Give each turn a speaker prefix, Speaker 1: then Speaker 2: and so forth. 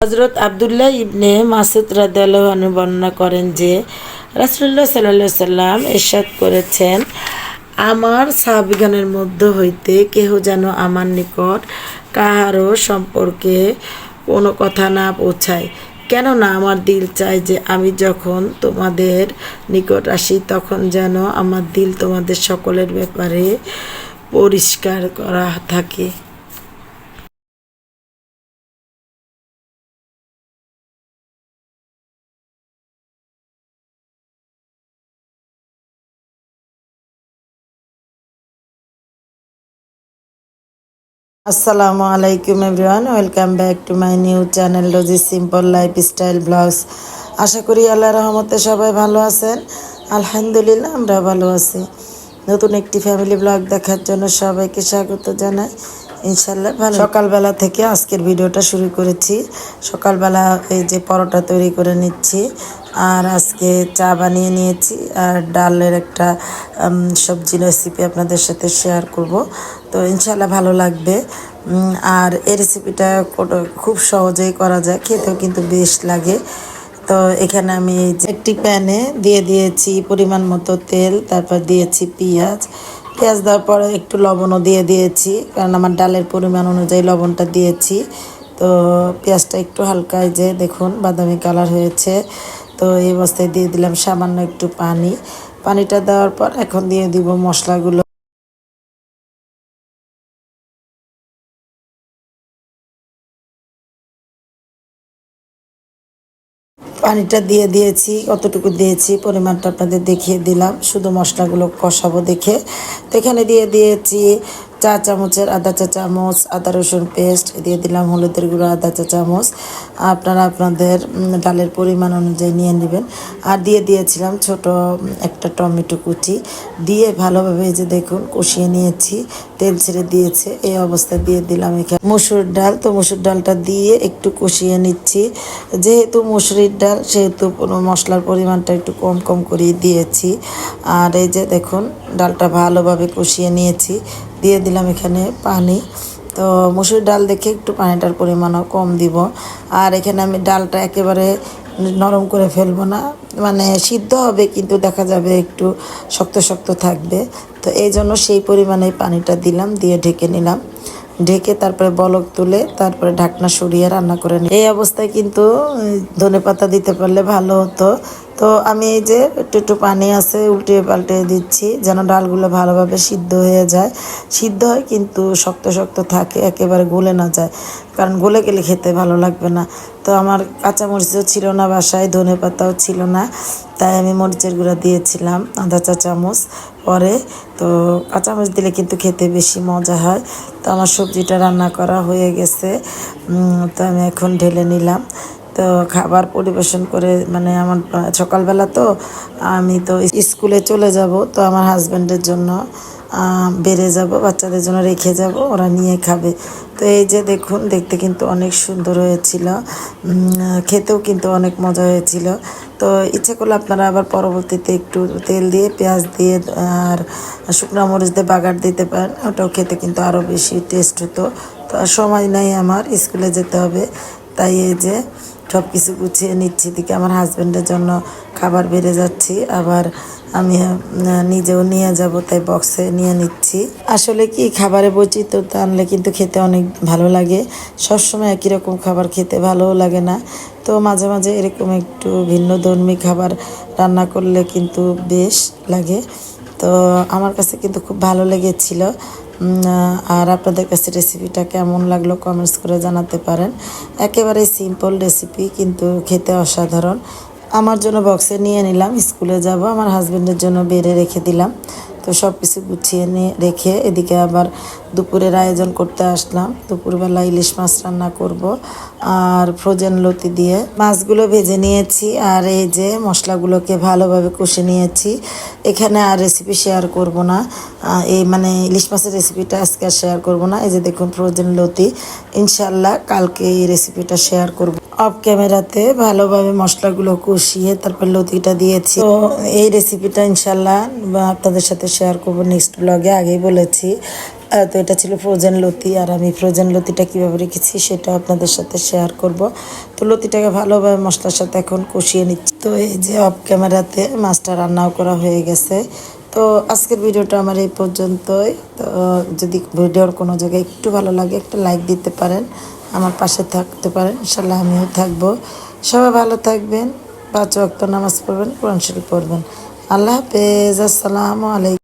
Speaker 1: হযরত আব্দুল্লাহ ইবনে মাসউদ রাদিয়াল্লাহু আনহু বর্ণনা করেন যে রাসূলুল্লাহ সাল্লাল্লাহু আলাইহি সাল্লাম ইরশাদ করেছেন, আমার সাহাবীগণের মধ্য হইতে কেহ যেন আমার নিকট কাহারও সম্পর্কে কোনো কথা না পৌঁছায়। কেননা আমার দিল চায় যে আমি যখন তোমাদের নিকট আসি তখন যেন আমার দিল তোমাদের সকলের ব্যাপারে পরিষ্কার করা থাকে। আসসালামু আলাইকুম everyone, welcome back to my new channel Rosy simple lifestyle vlogs. আশা করি আল্লাহর রহমতে সবাই ভালো আছেন। আলহামদুলিল্লাহ আমরা ভালো আছি। নতুন একটি ফ্যামিলি ব্লগ দেখার জন্য সবাইকে স্বাগত জানাই। ইনশাল্লাহ ভালো। সকালবেলা থেকে আজকের ভিডিওটা শুরু করেছি। সকালবেলা এই যে পরোটা তৈরি করে নিচ্ছি, আর আজকে চা বানিয়ে নিয়েছি, আর ডালের একটা সবজি রেসিপি আপনাদের সাথে শেয়ার করব। তো ইনশাল্লাহ ভালো লাগবে। আর এই রেসিপিটা খুব সহজেই করা যায়, খেতেও কিন্তু বেশ লাগে। তো এখানে আমি একটি প্যানে দিয়ে দিয়েছি পরিমাণ মতো তেল, তারপর দিয়েছি পেঁয়াজ দেওয়ার পরে একটু লবণও দিয়ে দিয়েছি, কারণ আমার ডালের পরিমাণ অনুযায়ী লবণটা দিয়েছি। তো পেঁয়াজটা একটু হালকা যে দেখুন বাদামি কালার হয়েছে। তো এই অবস্থায় দিয়ে দিলাম সামান্য একটু পানিটা দেওয়ার পর এখন দিয়ে দিব মশলাগুলো। পানিটা দিয়ে দিয়েছি, কতটুকু দিয়েছি পরিমাণটা আপনাদের দেখিয়ে দিলাম, শুধু মশলাগুলো কষাবো দেখে। তো এখানে দিয়ে দিয়েছি আধা চা চামচ আদা রসুন পেস্ট, দিয়ে দিলাম হলুদের গুঁড়ো আধা চা চামচ, আপনারা আপনাদের ডালের পরিমাণ অনুযায়ী নিয়ে নেবেন। আর দিয়ে দিয়েছিলাম ছোট একটা টমেটো কুচি, দিয়ে ভালোভাবে যে দেখুন কষিয়ে নিয়েছি, তেল ছেড়ে দিয়েছে। এই অবস্থায় দিয়ে দিলাম এখানে মসুর ডাল। তো মসুর ডালটা দিয়ে একটু কষিয়ে নিচ্ছি। যেহেতু মসুরির ডাল সেহেতু মশলার পরিমাণটা একটু কম কম করে দিয়েছি। আর এই যে দেখুন ডালটা ভালোভাবে কষিয়ে নিয়েছি, দিয়ে দিলাম এখানে পানি। তো মসুর ডাল দেখে একটু পানিটার পরিমাণও কম দিব। আর এখানে আমি ডালটা একেবারে নরম করে ফেলবো না, মানে সিদ্ধ হবে কিন্তু দেখা যাবে একটু শক্ত শক্ত থাকবে। তো এই জন্য সেই পরিমাণে পানিটা দিলাম, দিয়ে ঢেকে নিলাম। ঢেকে তারপরে বলক তুলে তারপরে ঢাকনা সরিয়ে রান্না করে নিই। এই অবস্থায় কিন্তু ধনেপাতা দিতে পারলে ভালো হতো। তো আমি এই যে একটু পানি আছে উল্টিয়ে পাল্টিয়ে দিচ্ছি, যেন ডালগুলো ভালোভাবে সিদ্ধ হয়ে যায়। সিদ্ধ হয় কিন্তু শক্ত শক্ত থাকে, একেবারে গলে না যায়, কারণ গলে গেলে খেতে ভালো লাগবে না। তো আমার কাঁচামরিচও ছিল না বাসায়, ধনেপাতাও ছিল না, তাই আমি মরিচের গুঁড়া দিয়েছিলাম আধা চা চামচ পরে। তো কাঁচামরিচ দিলে কিন্তু খেতে বেশি মজা হয়। তো আমার সবজিটা রান্না করা হয়ে গেছে। তো আমি এখন ঢেলে নিলাম। তো খাবার পরিবেশন করে, মানে আমার সকালবেলা তো আমি তো স্কুলে চলে যাব, তো আমার হাজব্যান্ডের জন্য বেড়ে যাব, বাচ্চাদের জন্য রেখে যাব, ওরা নিয়ে খাবে। তো এই যে দেখুন দেখতে কিন্তু অনেক সুন্দর হয়েছিল, খেতেও কিন্তু অনেক মজা হয়েছিল। তো ইচ্ছে করলে আপনারা আবার পরবর্তীতে একটু তেল দিয়ে পেঁয়াজ দিয়ে আর শুকনো মরিচ দিয়ে বাগার দিতে পারেন, ওটাও খেতে কিন্তু আরও বেশি টেস্ট হতো। তো আর সময় নাই, আমার স্কুলে যেতে হবে, তাই এই যে সব কিছু গুছিয়ে নিচ্ছি। দিকে আমার হাজব্যান্ডের জন্য খাবার বেড়ে যাচ্ছি, আবার আমি নিজেও নিয়ে যাব, তাই বক্সে নিয়ে নিচ্ছি। আসলে কি খাবারে বৈচিত্র্য আনলে কিন্তু খেতে অনেক ভালো লাগে। সবসময় একই রকম খাবার খেতে ভালোও লাগে না। তো মাঝে মাঝে এরকম একটু ভিন্নধর্মী খাবার রান্না করলে কিন্তু বেশ লাগে। তো আমার কাছে কিন্তু খুব ভালো লেগেছিল। আর আপনাদের কাছে রেসিপিটা কেমন লাগলো কমেন্টস করে জানাতে পারেন। একেবারে সিম্পল রেসিপি কিন্তু খেতে অসাধারণ। আমার জন্য বক্সে নিয়ে নিলাম, স্কুলে যাব, আমার হাজব্যান্ডের জন্য বেড়ে রেখে দিলাম। তো সব কিছু গুছিয়ে নিয়ে রেখে এদিকে আবার দুপুরের আয়োজন করতে আসলাম। দুপুরবেলা ইলিশ মাছ রান্না করব, আর ফ্রোজেন লতি দিয়ে মাছগুলো ভেজে নিয়েছি, আর এই যে মশলাগুলোকে ভালোভাবে কষে নিয়েছি। এখানে আর রেসিপি শেয়ার করব না, এই মানে ইলিশ মাছের রেসিপিটা আজকে আর শেয়ার করব না। এই যে দেখুন ফ্রোজেন লতি, ইনশাল্লাহ কালকে এই রেসিপিটা শেয়ার করব। অফ ক্যামেরাতে ভালোভাবে মশলাগুলো কষিয়ে তারপর লতিটা দিয়েছি। তো এই রেসিপিটা ইনশাল্লাহ আপনাদের সাথে শেয়ার করব নেক্সট ব্লগে, আগেই বলেছি। তো এটা ছিল ফ্রোজেন লতি, আর আমি ফ্রোজেন লতিটা কীভাবে রেখেছি সেটা আপনাদের সাথে শেয়ার করব। তো লতিটাকে ভালোভাবে মশলার সাথে এখন কষিয়ে নিচ্ছি। তো এই যে অফ ক্যামেরাতে মাছটা রান্নাও করা হয়ে গেছে। তো আজকের ভিডিওটা আমার এই পর্যন্তই। তো যদি ভিডিওর কোনো জায়গায় একটু ভালো লাগে একটা লাইক দিতে পারেন, আমার পাশে থাকতে পারেন, ইনশাল্লাহ আমিও থাকবো। সবাই ভালো থাকবেন, 5 ওয়াক্ত নামাজ পড়বেন, কোরআন শরীফ পড়বেন। আল্লাহ হাফেজ, আসসালামু আলাইকুম।